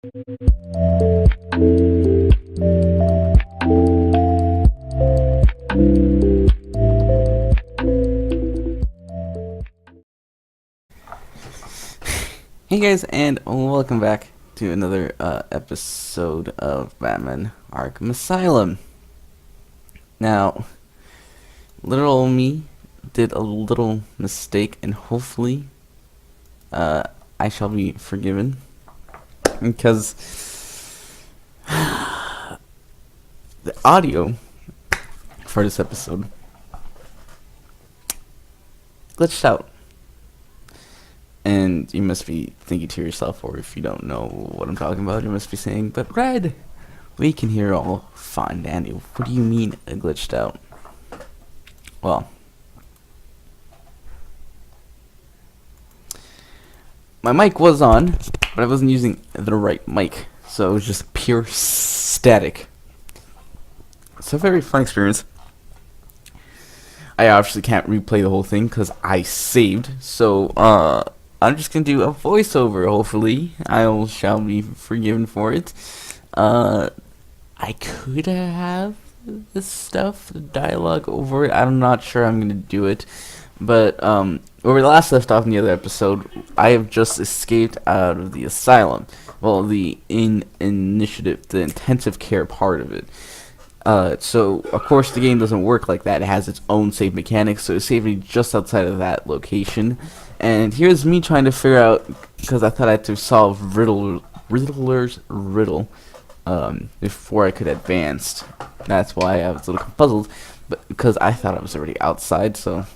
Hey guys, and welcome back to another episode of Batman Arkham Asylum. Now, little old me did a little mistake, and hopefully I shall be forgiven, because the audio for this episode glitched out. And you must be thinking to yourself, or if you don't know what I'm talking about, you must be saying, but Red, we can hear all fine, Danny. What do you mean it glitched out? Well, my mic was on, but I wasn't using the right mic, so it was just pure static. It's a very fun experience. I obviously can't replay the whole thing because I saved, so I'm just gonna do a voiceover. Hopefully, I shall be forgiven for it. I could have this stuff, the dialogue over it. I'm not sure I'm gonna do it, but where we last left off in the other episode, I have just escaped out of the asylum. Well, the initiative, the intensive care part of it. So of course the game doesn't work like that. It has its own save mechanics, so it saved me just outside of that location. And here's me trying to figure out, because I thought I had to solve Riddler's riddle before I could advance. That's why I was a little puzzled, but because I thought I was already outside, so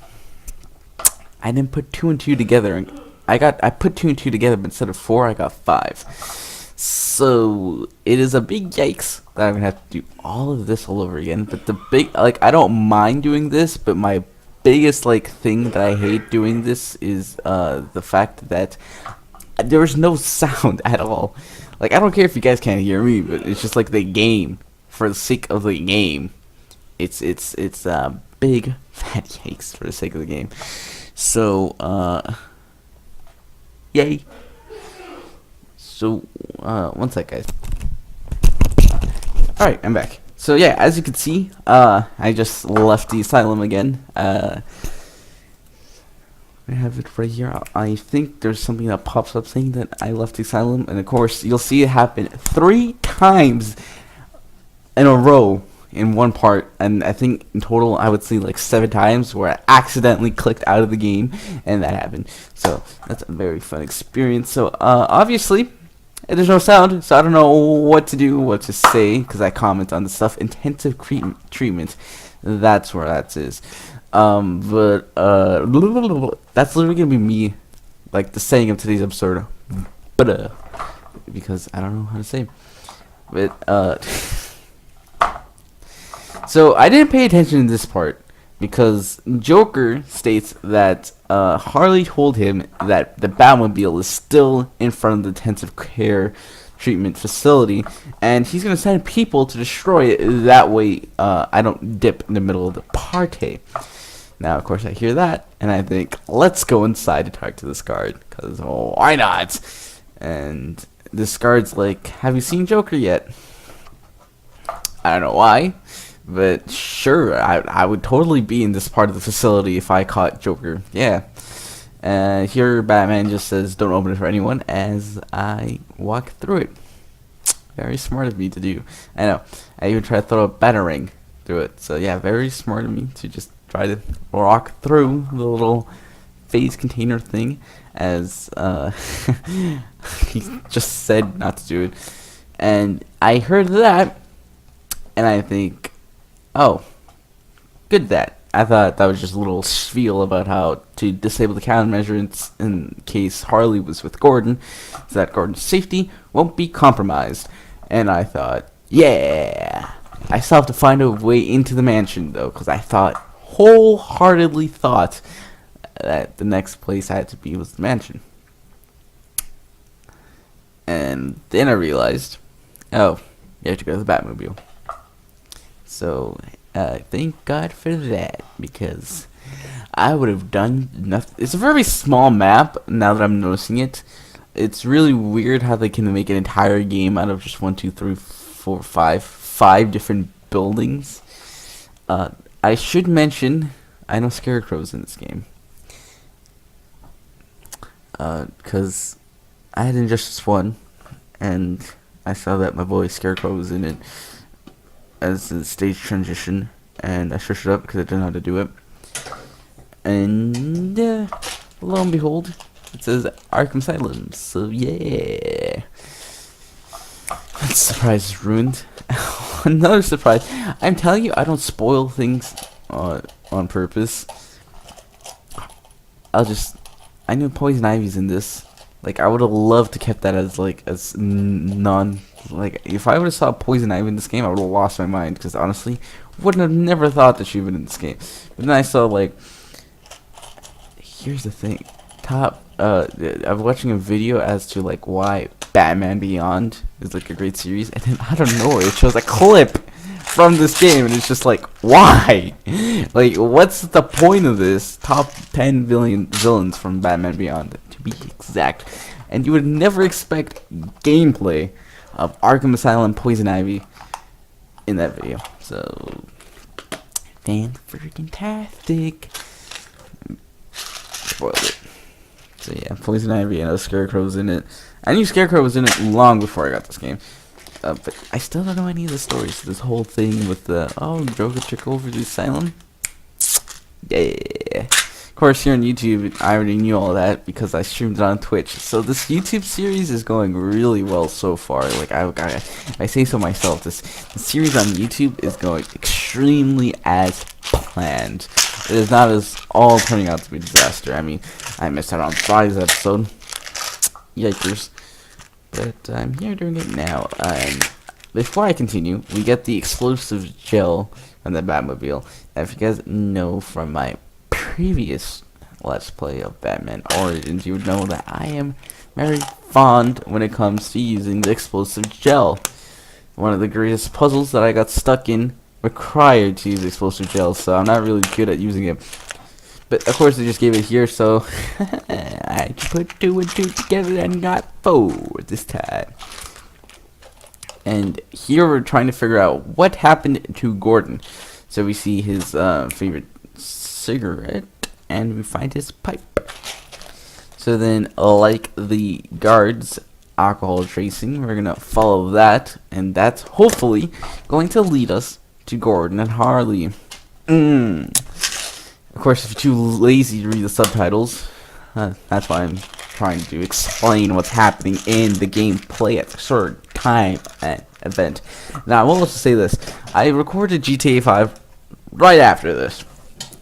I didn't put 2 and 2 together. And I put 2 and 2 together, but instead of 4, I got 5. So it is a big yikes that I'm gonna have to do all of this all over again. But the big, I don't mind doing this, but my biggest thing that I hate doing this is the fact that there's no sound at all. I don't care if you guys can't hear me, but it's just the game, for the sake of the game, it's a big fat yikes for the sake of the game. So yay. So one sec, guys. Alright, I'm back. So yeah, as you can see, I just left the asylum again. I have it right here. I think there's something that pops up saying that I left the asylum, and of course you'll see it happen 3 times in a row in one part, and I think in total I would see 7 times where I accidentally clicked out of the game, and that happened. So that's a very fun experience. So obviously there's no sound, so I don't know what to do, what to say, because I comment on the stuff. Intensive treatment, that's where that is. But that's literally gonna be me, the saying of today's episode, but because I don't know how to say. But so I didn't pay attention to this part because Joker states that Harley told him that the Batmobile is still in front of the intensive care treatment facility, and he's going to send people to destroy it. That way I don't dip in the middle of the party. Now, of course, I hear that, and I think, let's go inside to talk to this guard, because why not? And this guard's like, have you seen Joker yet? I don't know why, but sure, I would totally be in this part of the facility if I caught Joker. Yeah. Here Batman just says don't open it for anyone as I walk through it. Very smart of me to do. I know. I even tried to throw a batarang through it. So yeah, very smart of me to just try to walk through the little phase container thing as he just said not to do it. And I heard that and I think, oh, good that. I thought that was just a little spiel about how to disable the countermeasures in case Harley was with Gordon, so that Gordon's safety won't be compromised. And I thought, yeah. I still have to find a way into the mansion, though, because I wholeheartedly thought that the next place I had to be was the mansion. And then I realized, oh, you have to go to the Batmobile. So thank God for that, because I would have done nothing. It's a very small map now that I'm noticing it. It's really weird how they can make an entire game out of just 5 different buildings. I should mention, I know Scarecrow's in this game. Because I had Injustice 1, and I saw that my boy Scarecrow was in it as a stage transition, and I searched it up because I didn't know how to do it. And lo and behold, it says Arkham Asylum, so yeah. That surprise is ruined. Another surprise. I'm telling you, I don't spoil things on purpose. I knew Poison Ivy's in this. Like, I would have loved to kept that as if I would have saw Poison Ivy in this game, I would have lost my mind, because honestly, wouldn't have never thought that she would have been in this game. But then I saw, here's the thing. I'm watching a video as to, why Batman Beyond is, a great series, and then out of nowhere, it shows a clip from this game, and it's just why? What's the point of this? Top 10 villains from Batman Beyond, to be exact. And you would never expect gameplay of Arkham Asylum Poison Ivy in that video. So, fan-freaking-tastic. Spoiled it. So yeah, Poison Ivy and Scarecrow's in it. I knew Scarecrow was in it long before I got this game. But I still don't know any of the stories. This whole thing with Joker took over the asylum. Yeah. Of course, here on YouTube, I already knew all that because I streamed it on Twitch. So this YouTube series is going really well so far. I say so myself. The series on YouTube is going extremely as planned. It is not all turning out to be a disaster. I mean, I missed out on Friday's episode. Yikers. But I'm here doing it now. Before I continue, we get the explosive gel from the Batmobile. Now, if you guys know from my previous Let's Play of Batman Origins, you would know that I am very fond when it comes to using the explosive gel. One of the greatest puzzles that I got stuck in required to use explosive gel, so I'm not really good at using it. But of course they just gave it here, so I put 2 and 2 together and got 4 this time. And here we're trying to figure out what happened to Gordon. So we see his favorite cigarette, and we find his pipe. So then, like the guards' alcohol tracing, we're gonna follow that, and that's hopefully going to lead us to Gordon and Harley. Of course, if you're too lazy to read the subtitles, that's why I'm trying to explain what's happening in the gameplay at a certain time and event. Now, I will also say this. I recorded GTA 5 right after this.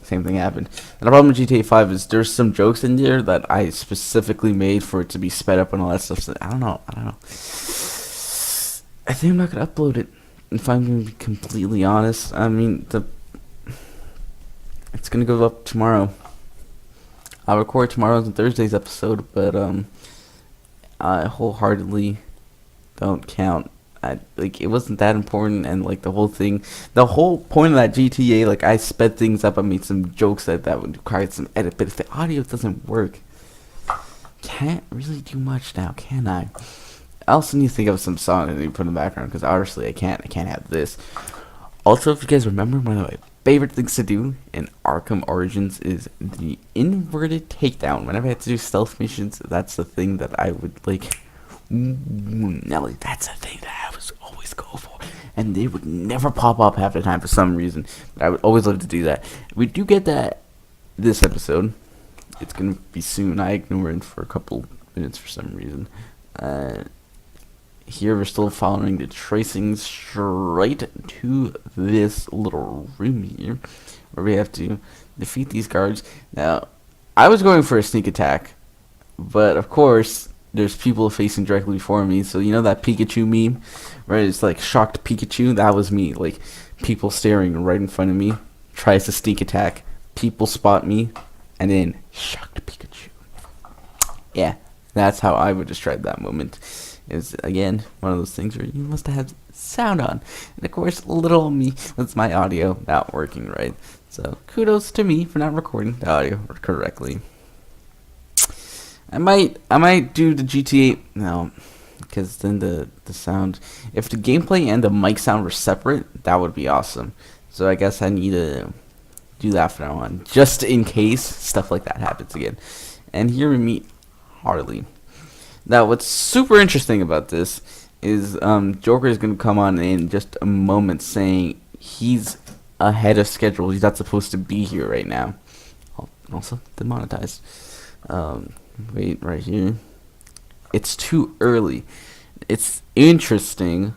Same thing happened. And the problem with GTA 5 is there's some jokes in there that I specifically made for it to be sped up and all that stuff. So I don't know. I think I'm not going to upload it. If I'm going to be completely honest, I mean, it's going to go up tomorrow. I'll record tomorrow's and Thursday's episode, but I wholeheartedly don't count. It wasn't that important, and the whole point of that GTA, I sped things up. I made some jokes that would require some edit, but if the audio doesn't work, can't really do much now, can I? I also need to think of some song that I need to put in the background, because honestly, I can't have this. Also, if you guys remember, one of my favorite things to do in Arkham Origins is the inverted takedown. Whenever I had to do stealth missions, that's the thing that I would Nelly, that's the thing that I was always go for, and they would never pop up half the time for some reason. But I would always love to do that. We do get that this episode. It's gonna be soon. I ignored it for a couple minutes for some reason. Here we're still following the tracings straight to this little room here, where we have to defeat these guards. Now, I was going for a sneak attack, but of course, there's people facing directly before me. So you know that Pikachu meme, where it's shocked Pikachu? That was me. People staring right in front of me, tries to sneak attack, people spot me, and then shocked Pikachu. Yeah, that's how I would describe that moment. Is again one of those things where you must have sound on, and of course little me, that's my audio not working right. So kudos to me for not recording the audio correctly. I might do the GTA. No, because then the sound. If the gameplay and the mic sound were separate, that would be awesome. So I guess I need to do that from now on, just in case stuff like that happens again. And here we meet Harley. Now, what's super interesting about this is Joker is going to come on in just a moment saying he's ahead of schedule. He's not supposed to be here right now. Also demonetized. Wait, right here. It's too early. It's interesting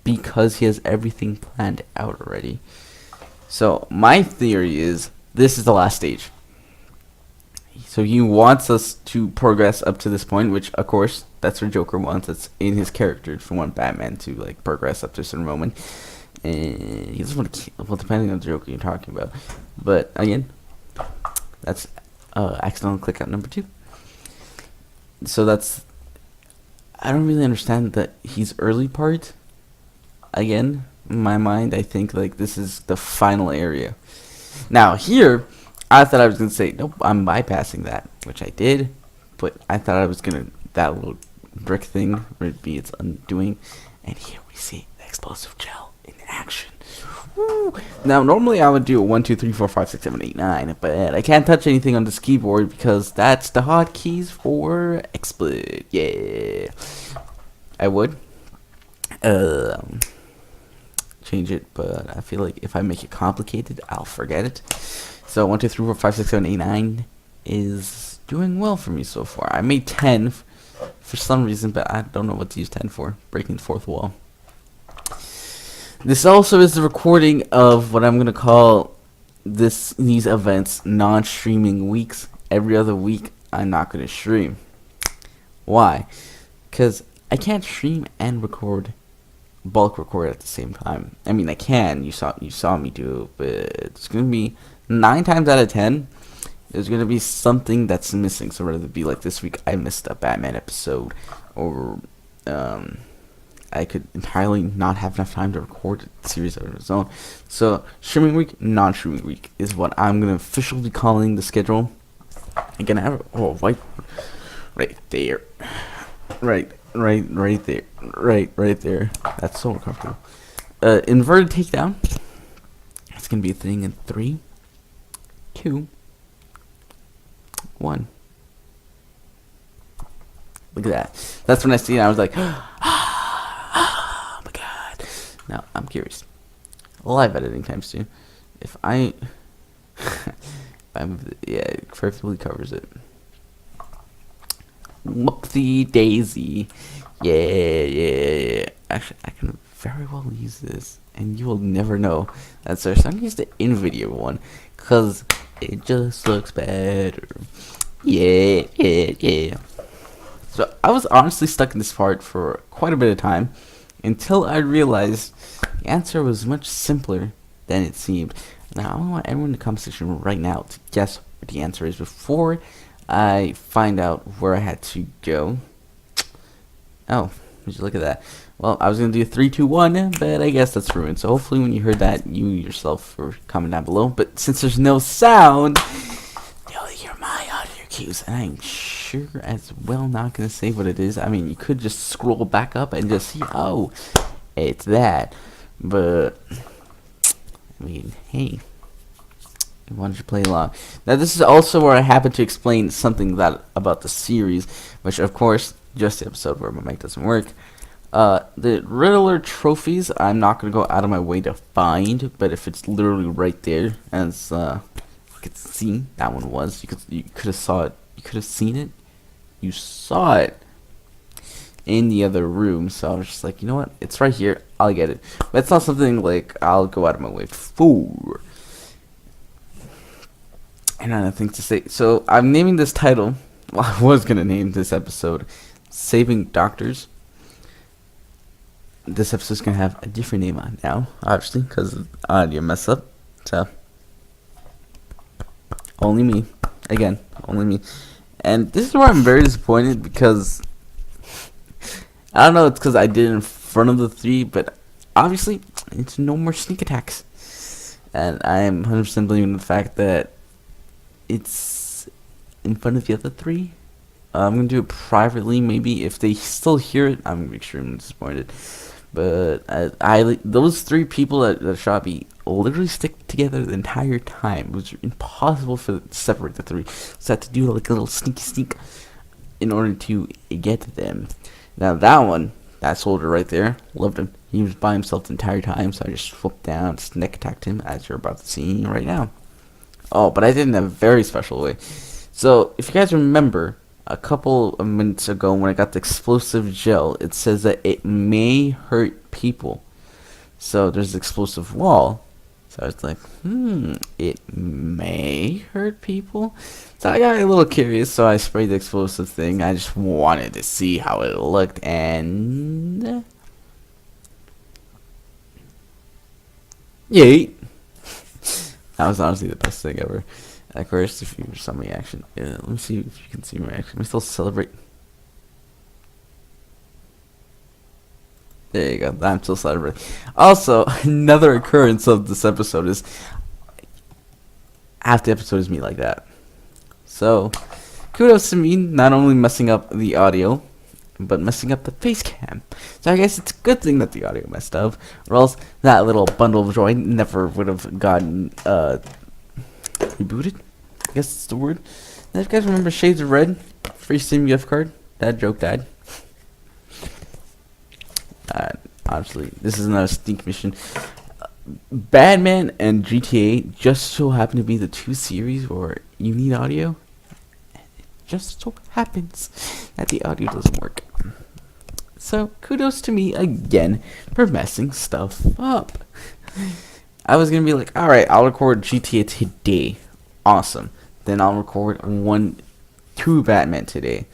because he has everything planned out already. So my theory is this is the last stage. So he wants us to progress up to this point, which of course that's what Joker wants. It's in his character to want Batman to like progress up to a certain moment. And he doesn't want to. Well, depending on the Joker you're talking about. But again, that's accidental click out number 2. So that's. I don't really understand that he's early part. Again, in my mind, I think like this is the final area. Now here, I thought I was gonna say nope, I'm bypassing that, which I did, but I thought I was gonna that little brick thing would be its undoing, and here we see the explosive gel in action. Woo. Now normally I would do 1, 2, 3, 4, 5, 6, 7, 8, 9, but I can't touch anything on this keyboard because that's the hotkeys for XSplit. Yeah, I would change it, but I feel like if I make it complicated, I'll forget it. So 1, 2, 3, 4, 5, 6, 7, 8, 9 is doing well for me so far. I made 10 for some reason, but I don't know what to use 10 for. Breaking the fourth wall. This also is the recording of what I'm gonna call these events non-streaming weeks. Every other week, I'm not gonna stream. Why? Because I can't stream and bulk record at the same time. I mean, I can. You saw me do it, but it's gonna be 9 times out of 10. There's gonna be something that's missing. So rather than be like this week, I missed a Batman episode, or I could entirely not have enough time to record a series of its own. So streaming week, non-streaming week is what I'm gonna officially be calling the schedule. Again, I have whiteboard right there, right there, right there. That's so uncomfortable. Inverted takedown. It's gonna be a thing in 3, 2, 1. Look at that. That's when I see it. I was like, oh my god. Now I'm curious. Live editing times too. If I move it, yeah, it perfectly covers it. Whoopsie daisy. Yeah. Actually, I can very well use this, and you will never know. That's our. So I'm gonna use the in-video one, cause it just looks better. Yeah. So I was honestly stuck in this part for quite a bit of time, until I realized the answer was much simpler than it seemed. Now I want everyone in the comment section right now to guess what the answer is before I find out where I had to go. Oh, would you look at that? Well, I was going to do 3, 2, 1, but I guess that's ruined. So hopefully when you heard that, you yourself were comment down below. But since there's no sound, you'll hear my audio cues. And I'm sure as well not going to say what it is. I mean, you could just scroll back up and just see, oh, it's that. But, I mean, hey. Why don't you play along? Now this is also where I happen to explain something about the series, which of course just the episode where my mic doesn't work. The Riddler trophies I'm not gonna go out of my way to find, but if it's literally right there, as you could see, that one was. You could have saw it. You could have seen it. You saw it in the other room. So I was just like, you know what? It's right here. I'll get it. But it's not something like I'll go out of my way for. And I have things to say. So I'm naming this title. Well, I was gonna name this episode "Saving Doctors." This episode's gonna have a different name on now, obviously, because of audio mess up. So only me, again, only me. And this is where I'm very disappointed because I don't know. It's because I did it in front of the 3, but obviously it's no more sneak attacks, and I am 100% believing in the fact that it's in front of the other 3, I'm gonna do it privately. Maybe if they still hear it, I'm gonna be extremely disappointed. But those three people that shot me literally stick together the entire time. It was impossible to separate the three. So I had to do like a little sneaky sneak in order to get to them. Now that one, that soldier right there, loved him. He was by himself the entire time, so I just swooped down, neck attacked him, as you're about to see right now. Oh, but I did it in a very special way. So, if you guys remember, a couple of minutes ago when I got the explosive gel, it says that it may hurt people. So, there's the explosive wall. So I was like, it may hurt people. So I got a little curious, so I sprayed the explosive thing. I just wanted to see how it looked, and yay! That was honestly the best thing ever. Of course, if you saw my reaction, let me see if you can see my reaction. We still celebrate. There you go. I'm still celebrating. Also, another occurrence of this episode is half the episode is me like that. So, kudos to me not only messing up the audio, but messing up the face cam. So I guess it's a good thing that the audio messed up, or else that little bundle of joy never would have gotten rebooted. I guess that's the word. Now, if you guys remember Shades of Red, free Steam gift card, that joke died. Honestly, this is not a sneak mission. Batman and GTA just so happen to be the two series where you need audio. And it just so happens that the audio doesn't work. So, kudos to me again for messing stuff up. I was going to be like, alright, I'll record GTA today. Awesome. Then I'll record 2 Batman today.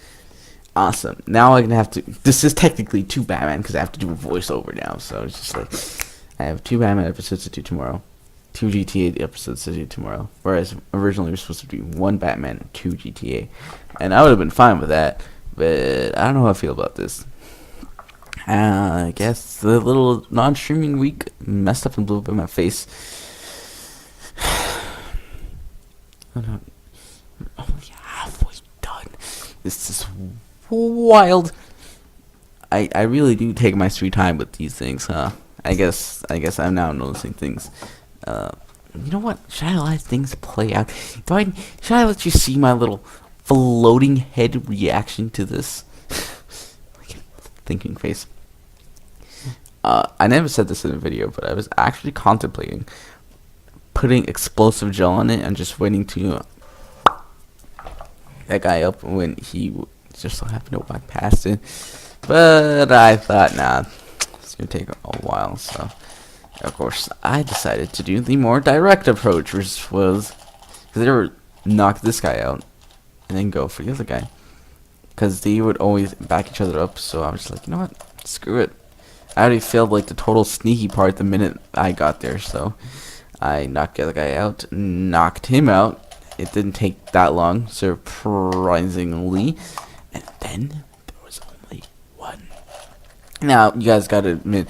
Awesome. Now I'm going to have to... This is technically 2 Batman because I have to do a voiceover now. So it's just like... I have 2 Batman episodes to do tomorrow. 2 GTA episodes to do tomorrow. Whereas originally we were supposed to do 1 Batman and 2 GTA. And I would have been fine with that. But I don't know how I feel about this. I guess the little non-streaming week messed up and blew up in my face. I'm only halfway done. This is wild. I really do take my sweet time with these things, huh? I guess I'm now noticing things. You know what? Should I let things play out? Should I let you see my little floating head reaction to this? Like, thinking face. I never said this in a video, but I was actually contemplating putting explosive gel on it and just waiting to that guy up when he just so happened to walk past it. But I thought, nah, it's gonna take a while. So, of course, I decided to do the more direct approach, which was because they were knock this guy out and then go for the other guy, because they would always back each other up. So I was just like, you know what, screw it. I already failed like the total sneaky part the minute I got there, so I knocked the other guy out, knocked him out. It didn't take that long, surprisingly. And then there was only one. Now you guys gotta admit,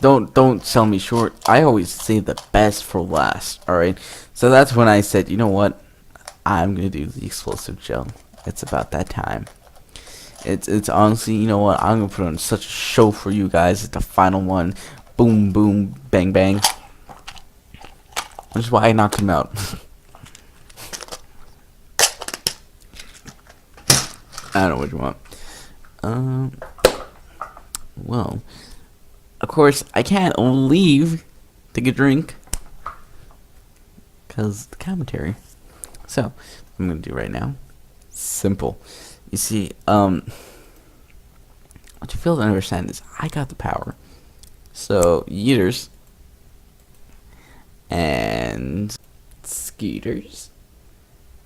don't sell me short. I always say the best for last. All right, so that's when I said, you know what, I'm gonna do the explosive gel. It's about that time. It's honestly, you know what, I'm gonna put on such a show for you guys. It's the final one. Boom, boom, bang, bang. Which is why I knocked him out. I don't know what you want. Well, of course, I can't leave to get a drink because the commentary. So, what I'm gonna do right now, simple. You see, what you fail to understand is I got the power. So, yeeters and skeeters. Is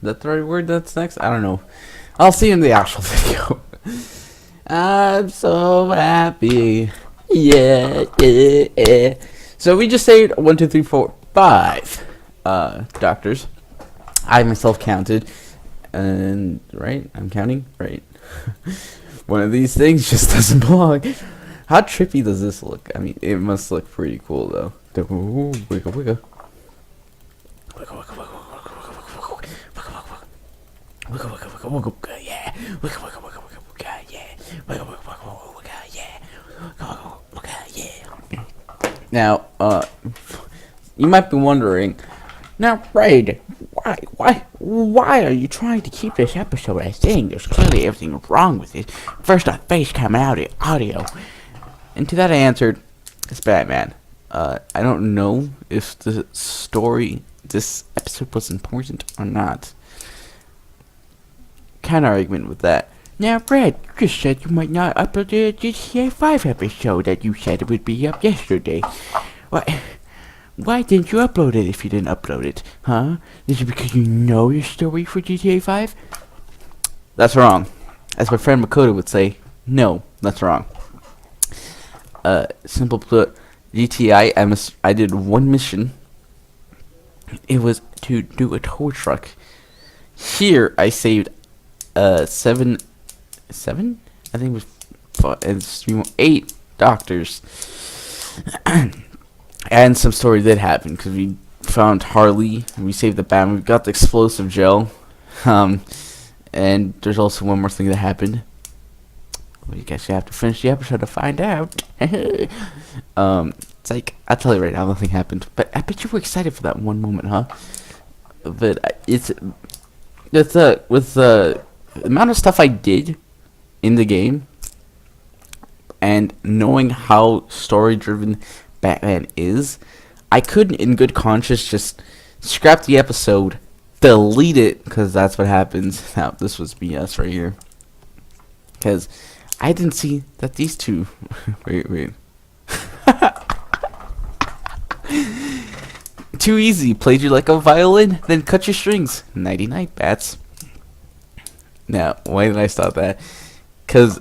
that the right word that's next? I don't know. I'll see you in the actual video. I'm so happy. Yeah, yeah, yeah. So we just saved 1, 2, 3, 4, 5 doctors. I myself counted. And, right? I'm counting? Right. One of these things just doesn't belong. How trippy does this look? I mean, it must look pretty cool, though. Wiggle, wiggle. Yeah. Now, you might be wondering, now, Raid, why are you trying to keep this episode as thing? There's clearly everything wrong with it. First off, face cam audio. And to that I answered, it's Batman. I don't know if the story, this episode was important or not. Kind of argument with that. Now, Brad, you just said you might not upload the GTA 5 episode that you said it would be up yesterday. Why didn't you upload it if you didn't upload it? Huh? Is it because you know your story for GTA 5? That's wrong. As my friend Makoto would say, no, that's wrong. Simple put, GTA, I did one mission. It was to do a tow truck. Here, I saved, 7? I think it was 8 doctors. And some story did happen, because we found Harley, we saved the Batman, we got the explosive gel. And there's also one more thing that happened. Well, you guys have to finish the episode to find out. It's like, I'll tell you right now, nothing happened. But I bet you were excited for that one moment, huh? But it's, with the amount of stuff I did in the game, and knowing how story-driven Batman is, I couldn't in good conscience just scrap the episode, delete it, because that's what happens. Now, this was BS right here. Because I didn't see that these two... wait. Too easy. Played you like a violin, then cut your strings. Nighty-night, bats. Now, why did I stop that? Because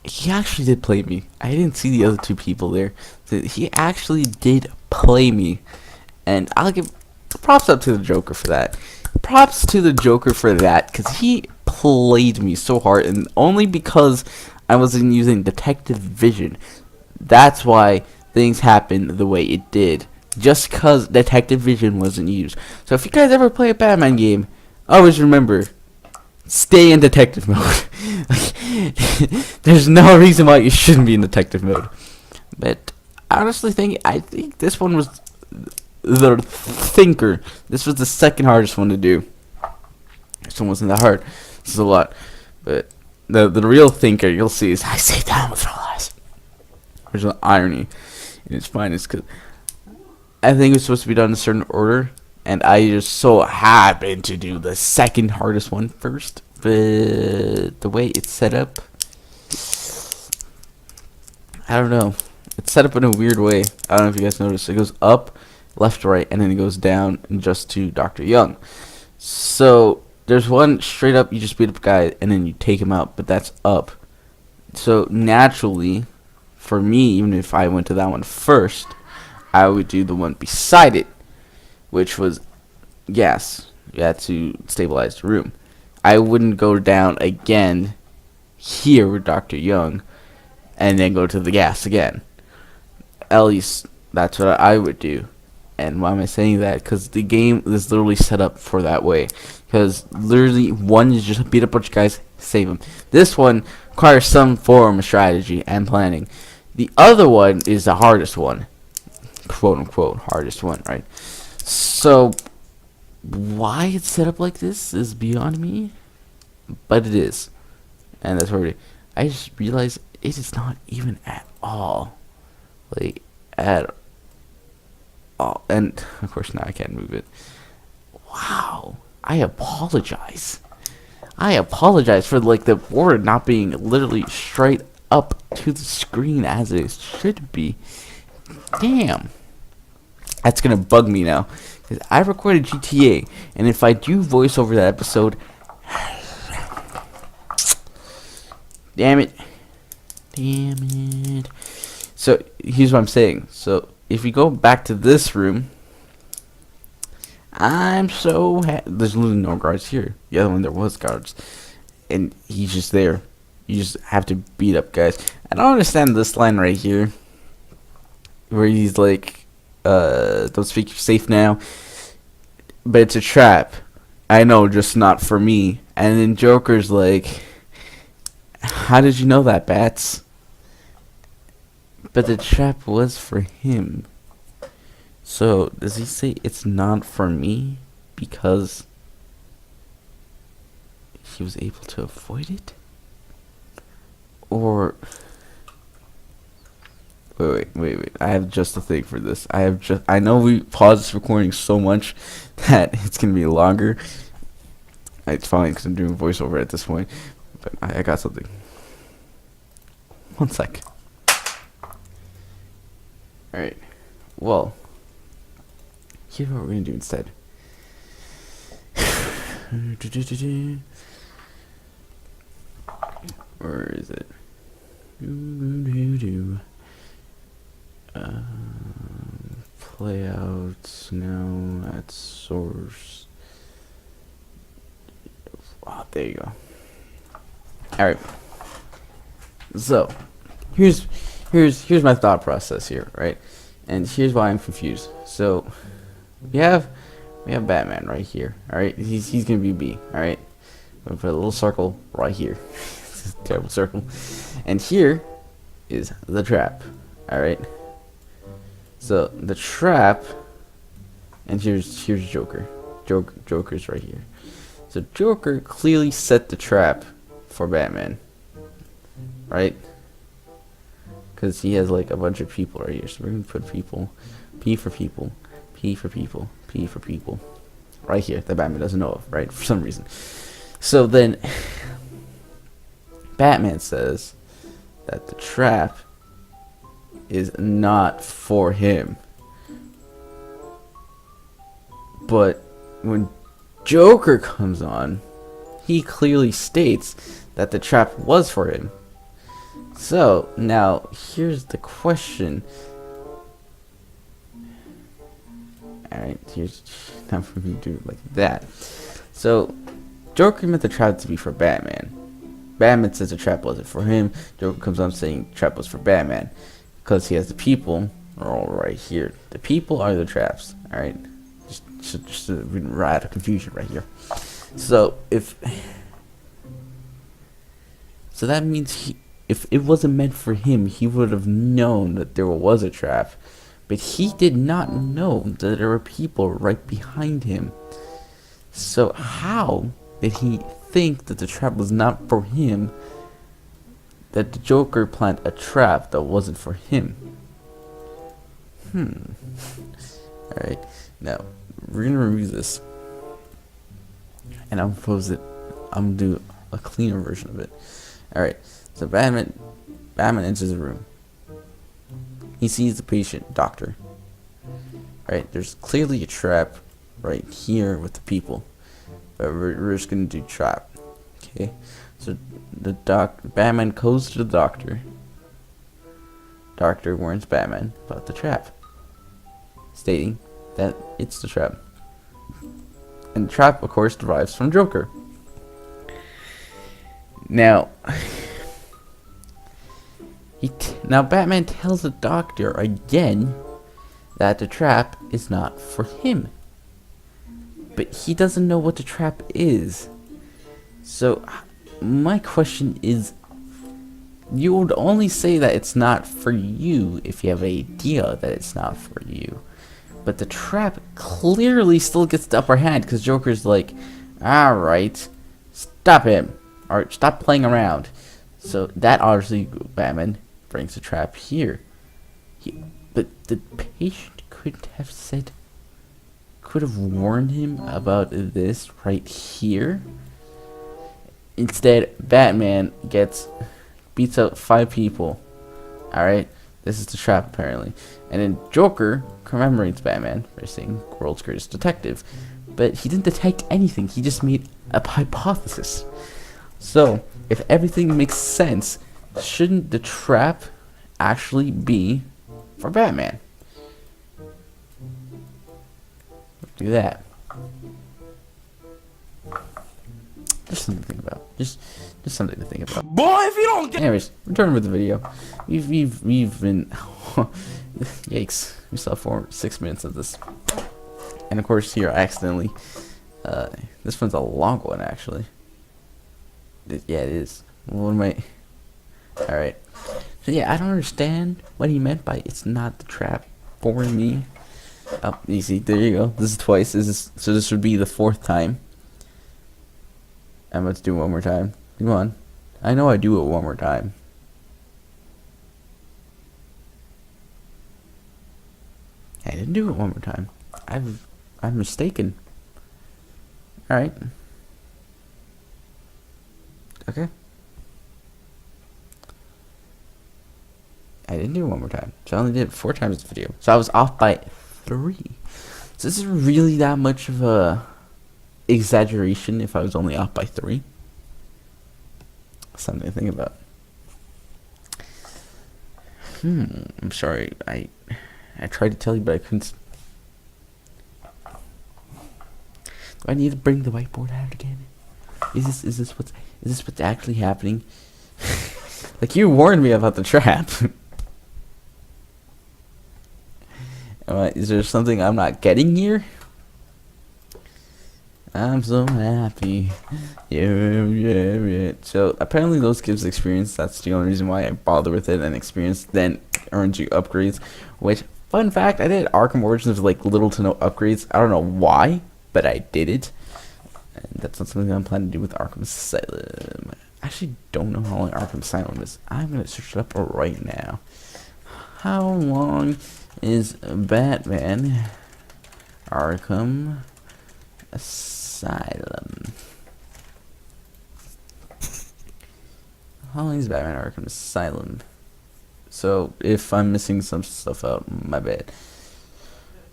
he actually did play me. I didn't see the other two people there. He actually did play me. And I'll give props up to the Joker for that. Props to the Joker for that, because he played me so hard, and only because I wasn't using detective vision. That's why things happened the way it did. Just because detective vision wasn't used. So if you guys ever play a Batman game, always remember, stay in detective mode. There's no reason why you shouldn't be in detective mode. But honestly, I think this one was the thinker. This was the second hardest one to do. This one wasn't that hard. This is a lot. But the real thinker, you'll see, is I say down with all eyes. There's an irony in its finest, because I think it was supposed to be done in a certain order, and I just so happened to do the second hardest one first. But the way it's set up, I don't know. It's set up in a weird way. I don't know if you guys noticed. It goes up, left, right, and then it goes down just to Dr. Young. So there's one straight up, you just beat up a guy, and then you take him out, but that's up. So naturally, for me, even if I went to that one first, I would do the one beside it, which was gas. You had to stabilize the room. I wouldn't go down again here with Dr. Young and then go to the gas again. At least that's what I would do. And why am I saying that? Because the game is literally set up for that way. Because literally, one is just beat up a bunch of guys, save them. This one requires some form of strategy and planning. The other one is the hardest one. Quote unquote hardest one, right? So why it's set up like this is beyond me, but it is, and that's where I just realized it is not even at all, like at all. And of course now I can't move it. Wow, I apologize for like the word not being literally straight up to the screen as it should be. Damn. That's gonna bug me now, because I recorded GTA, and if I do voice over that episode, damn it. So here's what I'm saying. So if we go back to this room, I'm so there's literally no guards here. The other one there was guards, and he's just there. You just have to beat up guys. I don't understand this line right here, where he's like, don't speak, you're safe now. But it's a trap. I know, just not for me. And then Joker's like, How did you know that, Bats? But the trap was for him. So, does he say it's not for me because he was able to avoid it? Or... Wait. I have just a thing for this. I know we paused this recording so much that it's going to be longer. It's fine because I'm doing voiceover at this point. But I got something. One sec. Alright. Well, here's what we're going to do instead. Where is it? Play out now at source. Oh, there you go. Alright. So, here's my thought process here, right? And here's why I'm confused. So, we have Batman right here, alright? He's gonna be B, alright? We'll put a little circle right here. It's a terrible circle. And here is the trap, alright? So, the trap, and here's Joker. Joker's right here. So, Joker clearly set the trap for Batman, right? Because he has like a bunch of people right here. So, we're going to put people, P for people, P for people, P for people, right here that Batman doesn't know of, right? For some reason. So, then, Batman says that the trap is not for him. But when Joker comes on, he clearly states that the trap was for him. So, now, here's the question. Alright, now we're going to do it like that. So, Joker meant the trap to be for Batman. Batman says the trap wasn't for him. Joker comes on saying the trap was for Batman. Because he has the people are all right here. The people are the traps. Alright? Just we're out of confusion right here. So that means if it wasn't meant for him, he would have known that there was a trap. But he did not know that there were people right behind him. So how did he think that the trap was not for him? That the Joker planned a trap that wasn't for him. Alright, now we're gonna review this, and I'm gonna do a cleaner version of it. Alright, so Batman enters the room. He sees the patient, doctor. Alright, there's clearly a trap right here with the people, but we're just gonna do trap. Okay, so Batman goes to the doctor. Doctor warns Batman about the trap, stating that it's the trap. And the trap, of course, derives from Joker. Now, Batman tells the doctor again that the trap is not for him. But he doesn't know what the trap is. So, my question is, you would only say that it's not for you if you have an idea that it's not for you. But the trap clearly still gets the upper hand because Joker's like, alright, stop him. Or stop playing around. So that obviously Batman brings the trap here. But the patient could have warned him about this right here. Instead, Batman beats out 5 people. Alright, this is the trap apparently. And then Joker commemorates Batman by saying world's greatest detective. But he didn't detect anything, he just made a hypothesis. So, if everything makes sense, shouldn't the trap actually be for Batman? Do that. Just something to think about. Just something to think about. Boy, if you don't get. Anyways, returning with the video. We've been yikes. We saw 6 minutes of this, and of course here I accidentally. This one's a long one actually. Yeah, it is. What am I? All right. So yeah, I don't understand what he meant by it's not the trap for me. Oh, easy. There you go. This is twice. This would be the fourth time. I'm about to do it one more time. Come on. I know I do it one more time. I didn't do it one more time. I'm mistaken. All right. Okay. I didn't do it one more time. So I only did it 4 times this video. So I was off by 3. So this is really that much of a exaggeration if I was only off by 3. Something to think about. I'm sorry. I tried to tell you, but I couldn't. Do I need to bring the whiteboard out again? Is this what's actually happening? Like, you warned me about the trap. Is there something I'm not getting here? I'm so happy. Yeah. So apparently those gives experience. That's the only reason why I bother with it. And experience then earns you upgrades. Which, fun fact, I did Arkham Origins with like little to no upgrades. I don't know why, but I did it. And that's not something I'm planning to do with Arkham Asylum. I actually don't know how long Arkham Asylum is. I'm gonna search it up right now. How long is Batman Arkham Asylum? How long is Batman Arkham Asylum? So if I'm missing some stuff out, my bad.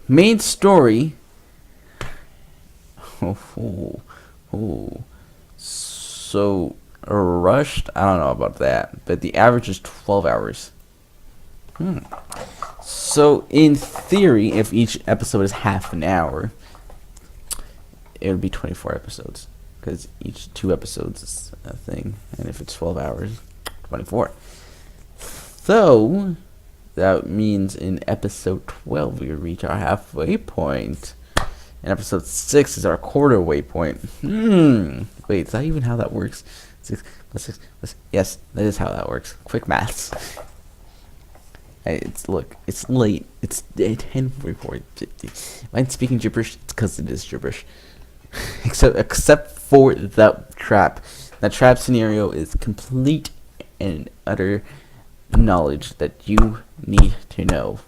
Main story. So rushed. I don't know about that, but the average is 12 hours. So in theory, if each episode is half an hour, it would be 24 episodes, because each 2 episodes is a thing, and if it's 12 hours, 24. So that means in episode 12 we reach our halfway point, and episode 6 is our quarter way point. Wait, is that even how that works? 6 plus 6 plus, yes, that is how that works. Quick maths. Hey, it's late. It's 10:44. Am I speaking gibberish? It's because it is gibberish. except for that trap. That trap scenario is complete and utter knowledge that you need to know.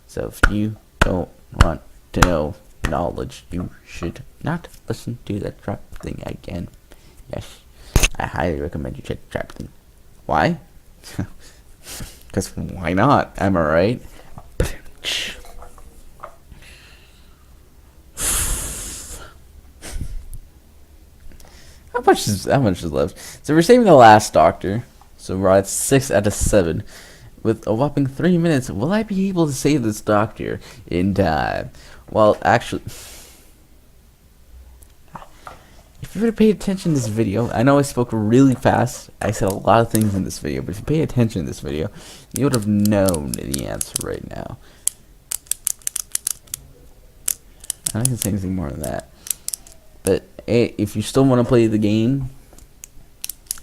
So if you don't want to know knowledge, you should not listen to that trap thing again. Yes, I highly recommend you check the trap thing. Why? Because why not? Am I right? How much is left? So we're saving the last Doctor. So we're at 6 out of 7. With a whopping 3 minutes, will I be able to save this Doctor in time? Well, actually, if you would have paid attention to this video, I know I spoke really fast. I said a lot of things in this video, but if you pay attention to this video, you would have known the answer right now. I don't can say anything more than that. But hey, if you still want to play the game,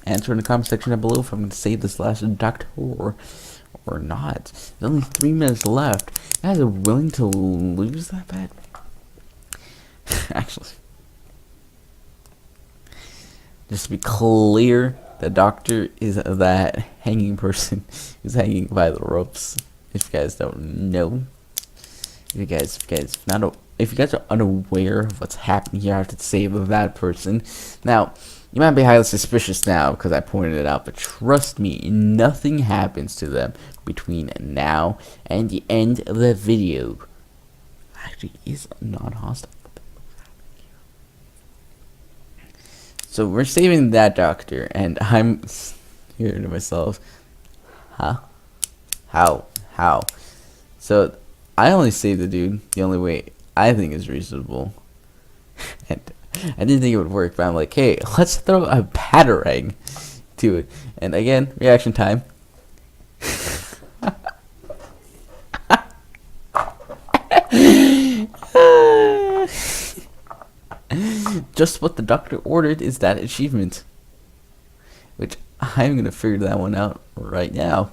answer in the comment section down below if I'm going to save this last Doctor or not. There's only 3 minutes left. You guys are willing to lose that bad? Actually, just to be clear, the Doctor is that hanging person who's hanging by the ropes. If you guys don't know, if you guys are unaware of what's happening here, I have to save that person. Now, you might be highly suspicious now because I pointed it out, but trust me, nothing happens to them between now and the end of the video. Actually, is non-hostile. So we're saving that Doctor, and I'm here to myself. Huh? How? So I only saved the dude the only way I think is reasonable. And I didn't think it would work, but I'm like, hey, let's throw a batarang to it. And again, reaction time. Just what the Doctor ordered is that achievement. Which I'm gonna figure that one out right now.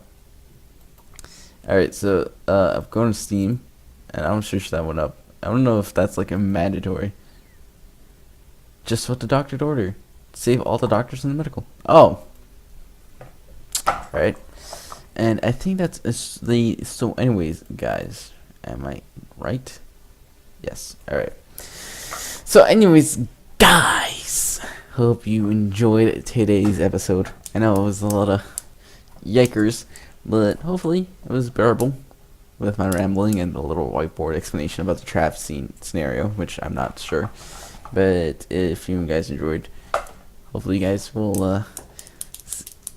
Alright, so I'm going to Steam, and I'm gonna search that one up. I don't know if that's like a mandatory. Just what the doctor'd order. Save all the doctors in the medical. Oh. Alright. And I think that's the... So anyways, guys. Am I right? Yes. Alright. So anyways, guys. Hope you enjoyed today's episode. I know it was a lot of yikers, but hopefully it was bearable with my rambling and a little whiteboard explanation about the trap scene scenario, which I'm not sure. But if you guys enjoyed, hopefully you guys will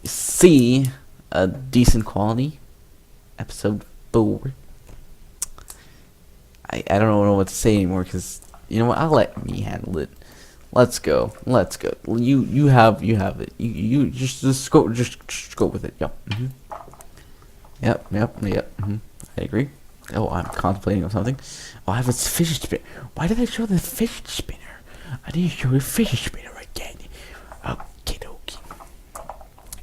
see a decent quality episode 4. I don't know what to say anymore, because you know what, I'll let me handle it. Let's go. You have it. You just go with it. Yep. Yep. I agree. Oh, I'm contemplating on something. Oh, I have a fish spinner. Why did I show the fish spinner? I didn't show the fish spinner again. Okay, dokie.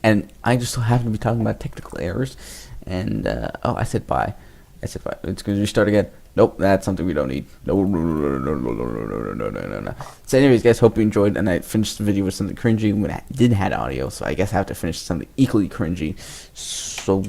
And I just so happen to be talking about technical errors. And oh, I said bye. It's going to restart again. Nope, that's something we don't need. No. So anyways, guys, hope you enjoyed, and I finished the video with something cringy when I didn't have audio, so I guess I have to finish something equally cringy. So